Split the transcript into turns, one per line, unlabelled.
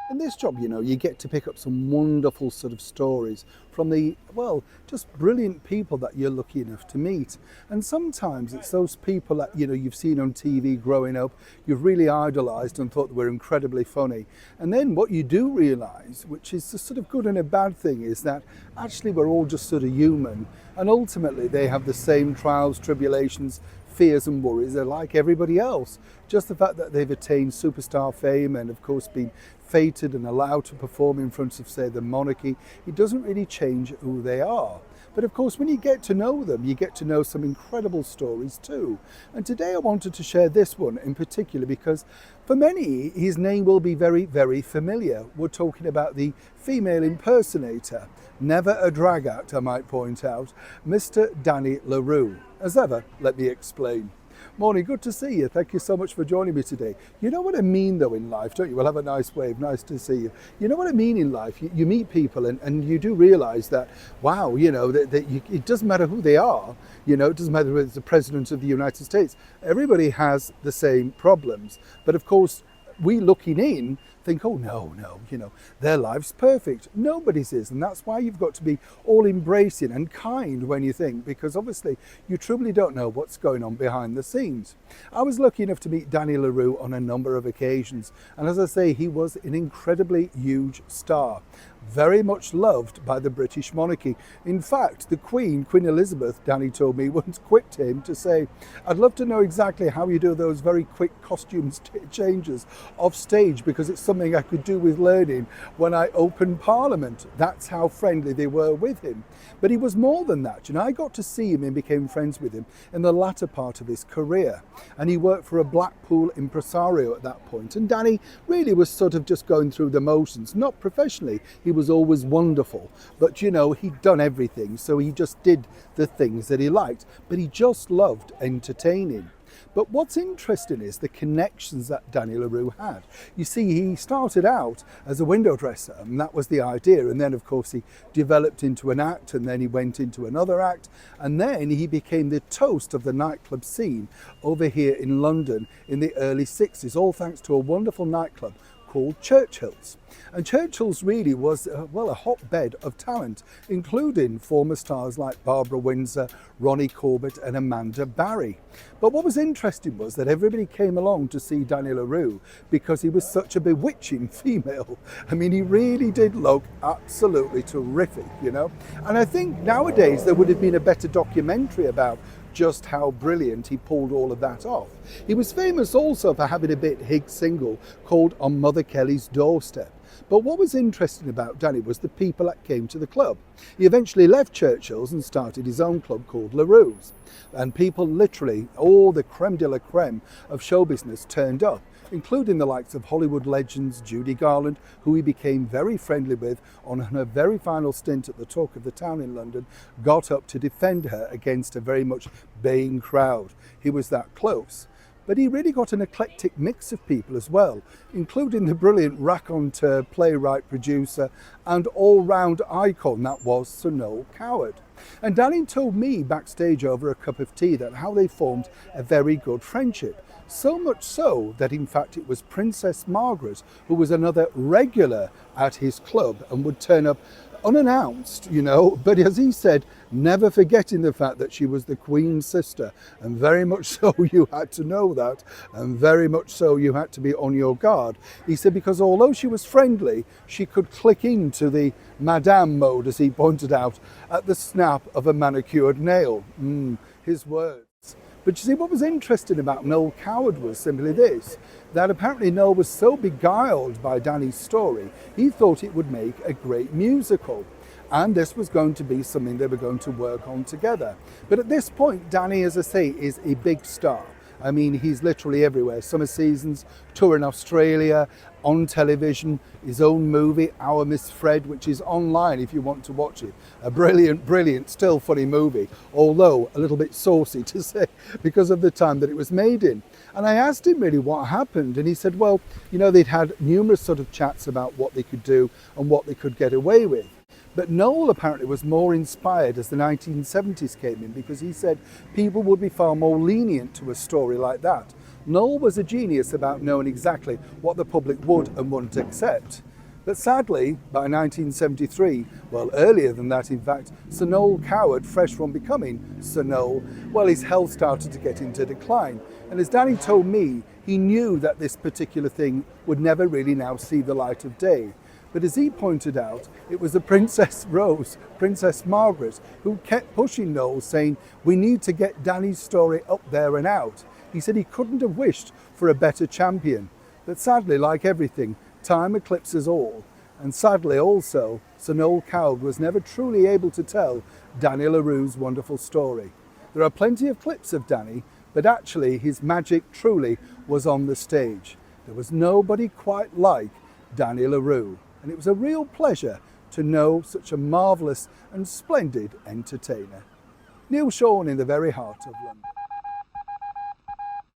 In this job, you get to pick up some wonderful sort of stories from the, well, just brilliant people that you're lucky enough to meet. And sometimes it's those people that, you've seen on TV growing up, you've really idolised and thought they were incredibly funny. And then what you do realise, which is the sort of good and a bad thing, is that actually we're all just sort of human. And ultimately they have the same trials, tribulations, fears and worries. They're like everybody else. Just the fact that they've attained superstar fame and of course been fated and allowed to perform in front of, say, the monarchy, it doesn't really change who they are. But of course, when you get to know them, you get to know some incredible stories too. And today I wanted to share this one in particular because for many, his name will be very, very familiar. We're talking about the female impersonator, never a drag act, I might point out, Mr. Danny LaRue. As ever, let me explain. Morning, good to see you. Thank you so much for joining me today. You know what I mean though in life, don't you? Well, have a nice wave, nice to see you. You know what I mean in life, you meet people and you do realise that, wow, it doesn't matter who they are, it doesn't matter whether it's the President of the United States, everybody has the same problems. But of course, we looking in think, oh no, their life's perfect. Nobody's is, and that's why you've got to be all embracing and kind when you think, because obviously you truly don't know what's going on behind the scenes. I was lucky enough to meet Danny LaRue on a number of occasions, and as I say, he was an incredibly huge star, very much loved by the British monarchy. In fact, the Queen Elizabeth, Danny told me, once quipped him to say, I'd love to know exactly how you do those very quick costume changes off stage, because it's something I could do with learning when I opened Parliament. That's how friendly they were with him. But he was more than that. I got to see him and became friends with him in the latter part of his career. And he worked for a Blackpool impresario at that point. And Danny really was sort of just going through the motions, not professionally. He was always wonderful, but he'd done everything, so he just did the things that he liked, but he just loved entertaining. But what's interesting is the connections that Danny LaRue had. You see, he started out as a window dresser, and that was the idea. And then, of course, he developed into an act, and then he went into another act. And then he became the toast of the nightclub scene over here in London in the early 60s, all thanks to a wonderful nightclub called Churchill's. And Churchill's really was, a hotbed of talent, including former stars like Barbara Windsor, Ronnie Corbett and Amanda Barry. But what was interesting was that everybody came along to see Danny LaRue because he was such a bewitching female. I mean, he really did look absolutely terrific, And I think nowadays there would have been a better documentary about just how brilliant he pulled all of that off. He was famous also for having a bit hit single called On Mother Kelly's Doorstep. But what was interesting about Danny was the people that came to the club. He eventually left Churchill's and started his own club called LaRue's. And people literally, all the creme de la creme of show business turned up, including the likes of Hollywood legends Judy Garland, who he became very friendly with on her very final stint at the Talk of the Town in London, got up to defend her against a very much baying crowd. He was that close. But he really got an eclectic mix of people as well, including the brilliant raconteur, playwright, producer, and all-round icon that was Sir Noel Coward. And Danny told me backstage over a cup of tea that how they formed a very good friendship. So much so that in fact it was Princess Margaret who was another regular at his club and would turn up unannounced, but as he said, never forgetting the fact that she was the Queen's sister, and very much so you had to know that, and very much so you had to be on your guard. He said because although she was friendly, she could click into the Madame mode, as he pointed out, at the snap of a manicured nail. His words. But you see, what was interesting about Noel Coward was simply this, that apparently Noel was so beguiled by Danny's story, he thought it would make a great musical. And this was going to be something they were going to work on together. But at this point, Danny, as I say, is a big star. I mean, he's literally everywhere. Summer seasons, tour in Australia, on television, his own movie, Our Miss Fred, which is online if you want to watch it. A brilliant, still funny movie, although a little bit saucy to say because of the time that it was made in. And I asked him really what happened, and he said, well, they'd had numerous sort of chats about what they could do and what they could get away with. But Noel apparently was more inspired as the 1970s came in, because he said people would be far more lenient to a story like that. Noel was a genius about knowing exactly what the public would and wouldn't accept. But sadly, by 1973, well, earlier than that in fact, Sir Noel Coward, fresh from becoming Sir Noel, well, his health started to get into decline. And as Danny told me, he knew that this particular thing would never really now see the light of day. But as he pointed out, it was the Princess Rose, Princess Margaret, who kept pushing Noel, saying, we need to get Danny's story up there and out. He said he couldn't have wished for a better champion. But sadly, like everything, time eclipses all. And sadly also, Sir Noel Coward was never truly able to tell Danny La Rue's wonderful story. There are plenty of clips of Danny, but actually his magic truly was on the stage. There was nobody quite like Danny La Rue. And it was a real pleasure to know such a marvellous and splendid entertainer. Neil Sean in the very heart of London.